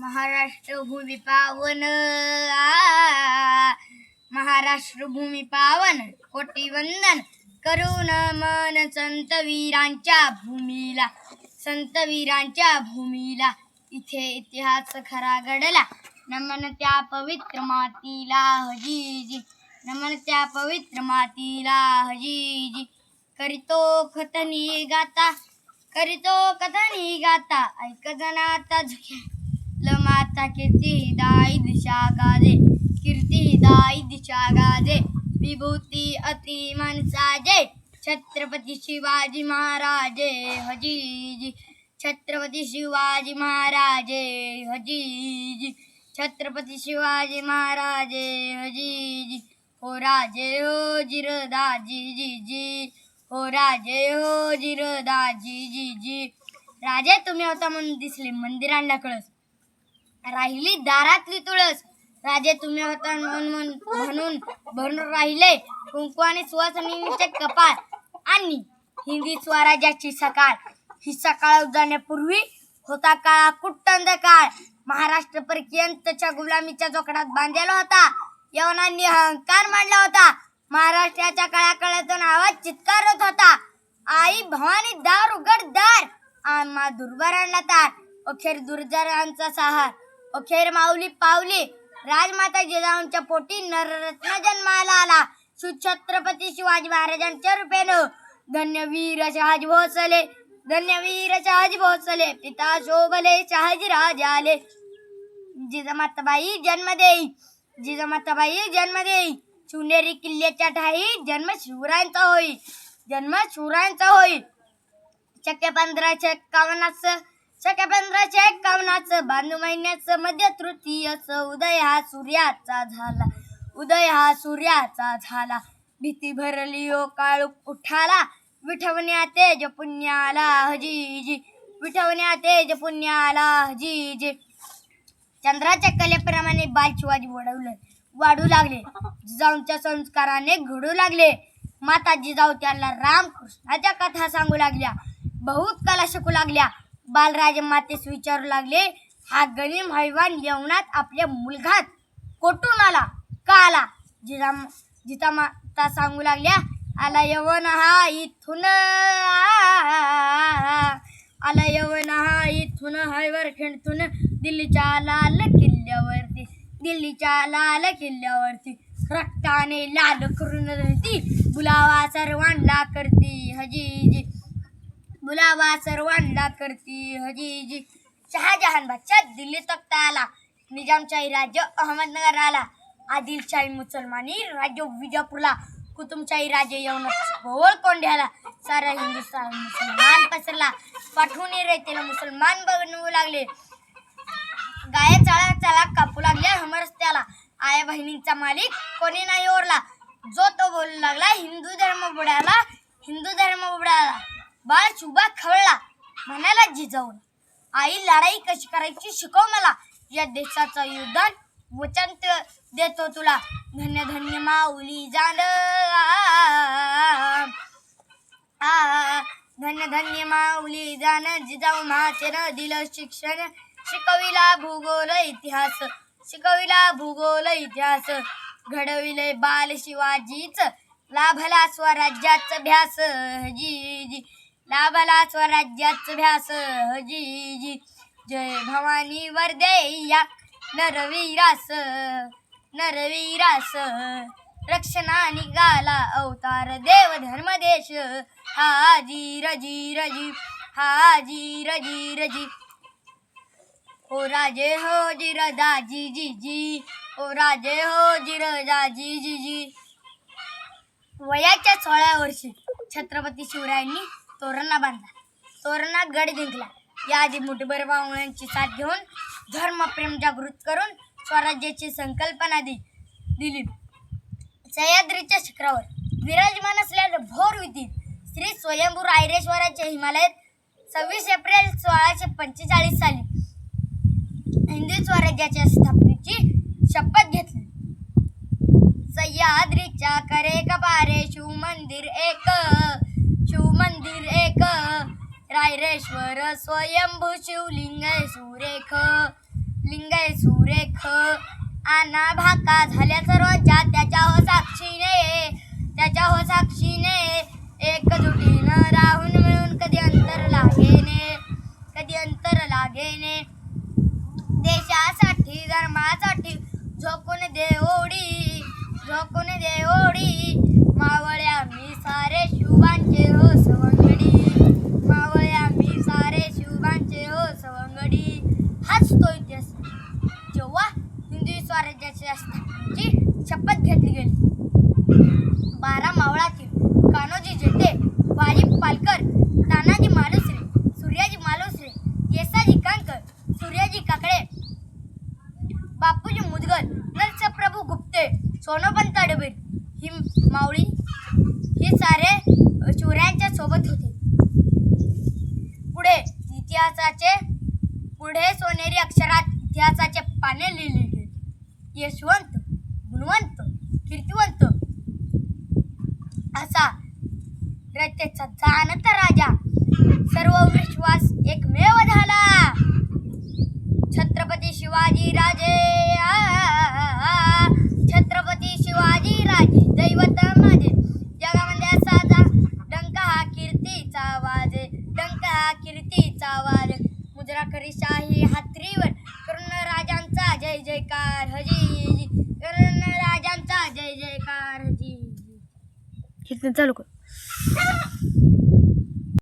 महाराष्ट्र भूमी पावन महाराष्ट्र भूमी पावन कोटी वंदन करून मन संत वीरांच्या भूमीला इथे इतिहास खरा घडला नमन त्या पवित्र मातीला हजीजी नमन त्या पवित्र मातीला हजीजी करीतो कथनी गाता ऐक जनाता झुक्या माता कीर्ती दाई दिशा गाजे विभूती अति मनसाजे छत्रपती शिवाजी महाराजे हजीजी छत्रपती शिवाजी महाराजे हजीजी छत्रपती शिवाजी महाराजे हजीजी हो राजे हो जिरदाजी जी हो राजे हो जिरदाजी जी राजे तुम्ही होता म्हणून दिसले मंदिरांना कळस राहिली दारातली तुळस राजे तुम्ही होता म्हणून भरून राहिले कुंकू आणि सुवासिनीचे कपाळ आणि हिंदी स्वराज्याची सकाळ ही सकाळ उजाडण्यापूर्वी होता काळा कुट्टंद काळ महाराष्ट्र परकीयांच्या गुलामीच्या जोकडात बांधलेला होता यवनांनी अहंकार मांडला होता महाराष्ट्राच्या काळातून आवाज चित्कारत होता आई भवानी दार उघड दार आम्हा दुर्बारांना तार अखेर दुर्जरांचा सहार अखेर माऊली पावली राजमाता जिजाऊंच्या पोटी नररत्न जन्माला आला छत्रपती शिवाजी महाराजांच्या रूपेनं धन्यवीर शहाजी भोसले पिता शोभले शहाजीराज आले जिजामाताबाई जन्म देई शिवनेरी किल्ल्याच्या ठाई जन्म शिवरायांचा होई शक्य 1551 बांधू महिन्याचं मध्य तृतीयच उदय हा सूर्याचा झाला भीती भरली ओ काळूक उठाला विठवण्या तेज पुण्याला हजीजी चंद्राच्या कलेप्रमाणे बाल शिवाजी वाढू लागले जिजाऊंच्या संस्काराने घडू लागले माता जिजाऊ त्यांना रामकृष्णाच्या कथा सांगू लागल्या बहुत कला शिकू लागल्या बालराजे मातेस विचारू लागले हा गनिम हैवान यवनात आपल्या मुलगात कोठून आला का आला जिजामाता सांगू लागल्या आला यवन हा इथून हैवर खिंडतून दिल्लीच्या लाल किल्ल्यावरती रक्ताने लाल करून धरती बुलावा सर्वांना करती हजीजी शहाजहान बादशाह दिल्ली तख्त आला निजामशाही राज्य अहमदनगर आला आदिलशाही मुसलमानी राज्य विजापूरला कुतुबशाही राज्य यवनात गोवळ कोंढ्याला सारा हिंदुस्थान मुसलमान पसरला पाठवून रेतीला मुसलमान बनवू लागले गाय चाळा कापू लागल्या हमरस्त्याला आया बहिणींचा मालिक कोणी नाही ओरला जो तो बोलू लागला हिंदू धर्म बुडाला बाळ शुभा खवळला म्हणाला जिजाऊन आई लढाई कशी करायची शिकव मला या देशाचं योगदान वचन देतो तुला धन्य माऊली जाण धन्य माऊली जाण जिजाऊ मातेनं दिलं शिक्षण शिकविला भूगोल इतिहास घडविले बाल शिवाजीच लाभला स्वराज्याचा भ्यास हजीजी जय भवानी वरदेया नरवीरास रक्षणा निघाला अवतार देव धर्मदेश हाजी रजी हो राजे हो जिरदाजी जी हो राजे हो जिरदाजी जी वयाच्या 16व्या वर्षी छत्रपती शिवरायांनी तोरणा बांधला तोरणा गड जिंकला याआधी मुठभर पाहुण्यांची साथ घेऊन धर्मप्रेम जागृत करून स्वराज्याची संकल्पना दिली सह्याद्रीच्या शिखरावर विराजमान असलेल्या भोर विधीत श्री स्वयंभू रायरेश्वराच्या हिमालयात 26 एप्रिल 1645 साली हिंदू स्वराज्याच्या स्थापनेची शपथ घेतली सह्याद्रीच्या करे कपारे शिव मंदिर एक रायरेश्वर स्वयंभू शिवलिंग सुरेख लिंगय सुरेख आना भाका झाल्या सर्वांच्या त्याच्या हो साक्षीने एकजुटीनं राहून मिळून कधी अंतर लागेने देशासाठी धर्मासाठी झोकून दे ओढी मावळ्या मी सारे शुभांचे हो सवंगडी हाच तो इतिहास जेव्हा हिंदवी स्वराज्याची असण्याची शपथ घेतली गेली. 12 मावळातील कान्होजी जेठे, बाजी पालकर, तानाजी मालुसरे, सूर्याजी मालुसरे, केसाजी कांकर, सूर्याजी काकडे, बापूजी मुदगल, नरसप्रभू गुप्ते, सोनोपंत डबीर ही मावळी ही सारे शूरांच्या सोबत होते. पुढे सोनेरी अक्षरात इतिहासाचे पाने लिहिली गेली. यशवंत, गुणवंत, कीर्तिवंत असा रयतेचा जाणता राजा सर्व विश्वास एकमेव झाला. छत्रपती शिवाजी राजे दैवत माझे जगामध्ये साजा डंका हा कीर्तीचा आवाज मुजरा करी शाही हातरीवर करून राजांचा जय जयकार हजी. इथनं चालू कर.